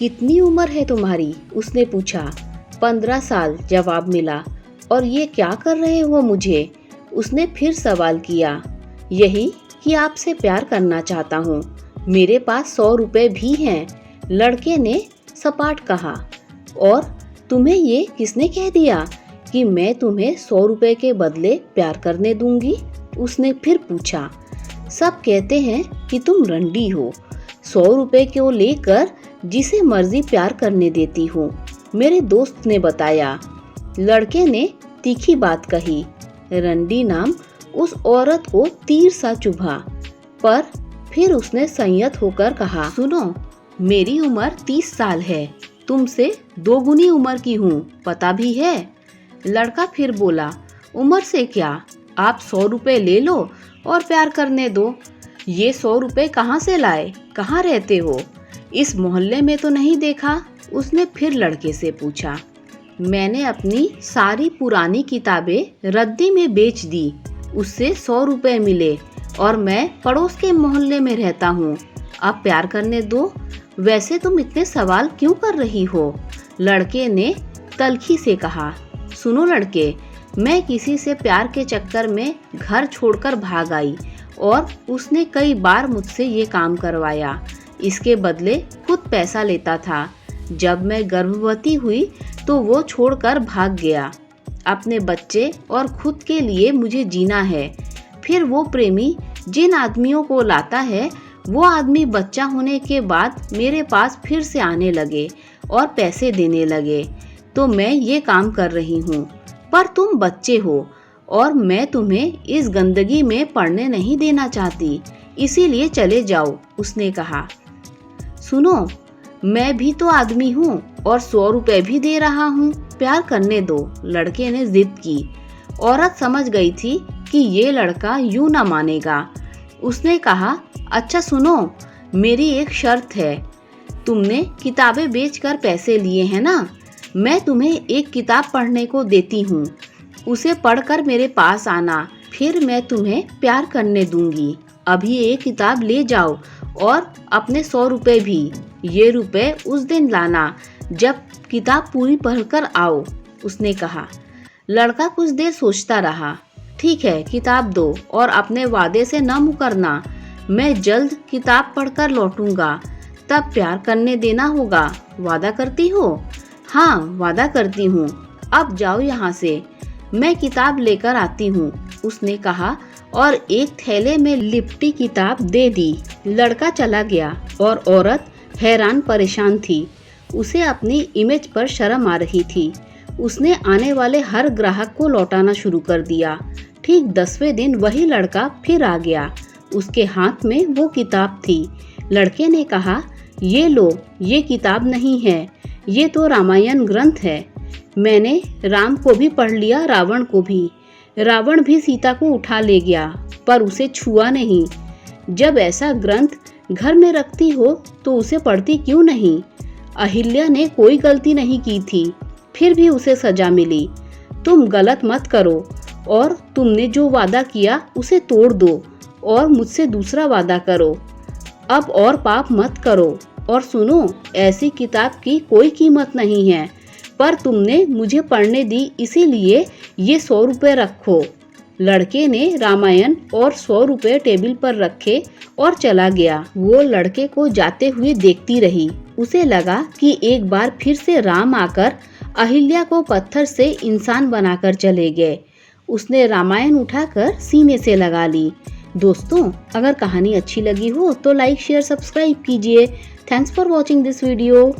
कितनी उम्र है तुम्हारी? उसने पूछा। 15 साल, जवाब मिला। और ये क्या कर रहे हो मुझे? उसने फिर सवाल किया। यही कि आपसे प्यार करना चाहता हूँ। मेरे पास 100 रुपए भी हैं, लड़के ने सपाट कहा। और तुम्हें ये किसने कह दिया कि मैं तुम्हें 100 रुपए के बदले प्यार करने दूंगी? उसने फिर पूछा। सब कहते हैं कि तुम रंडी हो, 100 रुपए को लेकर जिसे मर्जी प्यार करने देती हो, मेरे दोस्त ने बताया। लड़के ने तीखी बात कही। रंडी नाम उस औरत को तीर सा चुभा, पर फिर उसने संयत होकर कहा, सुनो, मेरी उम्र 30 साल है, तुमसे 2 गुनी उम्र की हूँ, पता भी है। लड़का फिर बोला, उम्र से क्या, आप 100 रुपए ले लो और प्यार करने दो। ये 100 रुपए कहाँ से लाए, कहाँ रहते हो? इस मोहल्ले में तो नहीं देखा? उसने फिर लड़के से पूछा। मैंने अपनी सारी पुरानी किताबें रद्दी में बेच दी, उससे 100 रुपए मिले और मैं पड़ोस के मोहल्ले में रहता हूँ। अब प्यार करने दो। वैसे तुम इतने सवाल क्यों कर रही हो? लड़के ने तल्खी से कहा। सुनो लड़के, मैं किसी से प्यार के चक्कर में घर छोड़कर भाग आई और उसने कई बार मुझसे ये काम करवाया। इसके बदले खुद पैसा लेता था। जब मैं गर्भवती हुई तो वो छोड़कर भाग गया। अपने बच्चे और खुद के लिए मुझे जीना है। फिर वो प्रेमी जिन आदमियों को लाता है, वो आदमी बच्चा होने के बाद मेरे पास फिर से आने लगे और पैसे देने लगे, तो मैं ये काम कर रही हूँ। पर तुम बच्चे हो और मैं तुम्हें इस गंदगी में पड़ने नहीं देना चाहती, इसीलिए चले जाओ, उसने कहा। सुनो, मैं भी तो आदमी हूँ और 100 रुपए भी दे रहा हूँ, प्यार करने दो, लड़के ने जिद की। औरत समझ गई थी कि ये लड़का यूं ना मानेगा। उसने कहा, अच्छा सुनो, मेरी एक शर्त है। तुमने किताबें बेचकर पैसे लिए हैं ना, मैं तुम्हें एक किताब पढ़ने को देती हूँ, उसे पढ़कर मेरे पास आना, फिर मैं तुम्हें प्यार करने दूंगी। अभी एक किताब ले जाओ और अपने 100 रुपए भी। ये रुपए उस दिन लाना जब किताब पूरी पढ़कर आओ, उसने कहा। लड़का कुछ देर सोचता रहा। ठीक है, किताब दो और अपने वादे से न मुकरना। मैं जल्द किताब पढ़कर लौटूंगा, तब प्यार करने देना होगा। वादा करती हो? हाँ, वादा करती हूँ। अब जाओ यहाँ से, मैं किताब लेकर आती हूँ, उसने कहा और एक थैले में लिपटी किताब दे दी। लड़का चला गया और औरत हैरान परेशान थी। उसे अपनी इमेज पर शर्म आ रही थी। उसने आने वाले हर ग्राहक को लौटाना शुरू कर दिया। ठीक 10वें दिन वही लड़का फिर आ गया। उसके हाथ में वो किताब थी। लड़के ने कहा, ये लो, ये किताब नहीं है, ये तो रामायण ग्रंथ है। मैंने राम को भी पढ़ लिया, रावण को भी। रावण भी सीता को उठा ले गया, पर उसे छुआ नहीं। जब ऐसा ग्रंथ घर में रखती हो तो उसे पढ़ती क्यों नहीं? अहिल्या ने कोई गलती नहीं की थी, फिर भी उसे सजा मिली। तुम गलत मत करो और तुमने जो वादा किया उसे तोड़ दो और मुझसे दूसरा वादा करो। अब और पाप मत करो। और सुनो, ऐसी किताब की कोई कीमत नहीं है, पर तुमने मुझे पढ़ने दी, इसीलिए ये 100 रुपए रखो। लड़के ने रामायण और 100 रुपए टेबल पर रखे और चला गया। वो लड़के को जाते हुए देखती रही। उसे लगा कि एक बार फिर से राम आकर अहिल्या को पत्थर से इंसान बनाकर चले गए। उसने रामायण उठाकर सीने से लगा ली। दोस्तों, अगर कहानी अच्छी लगी हो तो लाइक, शेयर, सब्सक्राइब कीजिए। Thanks for watching this video.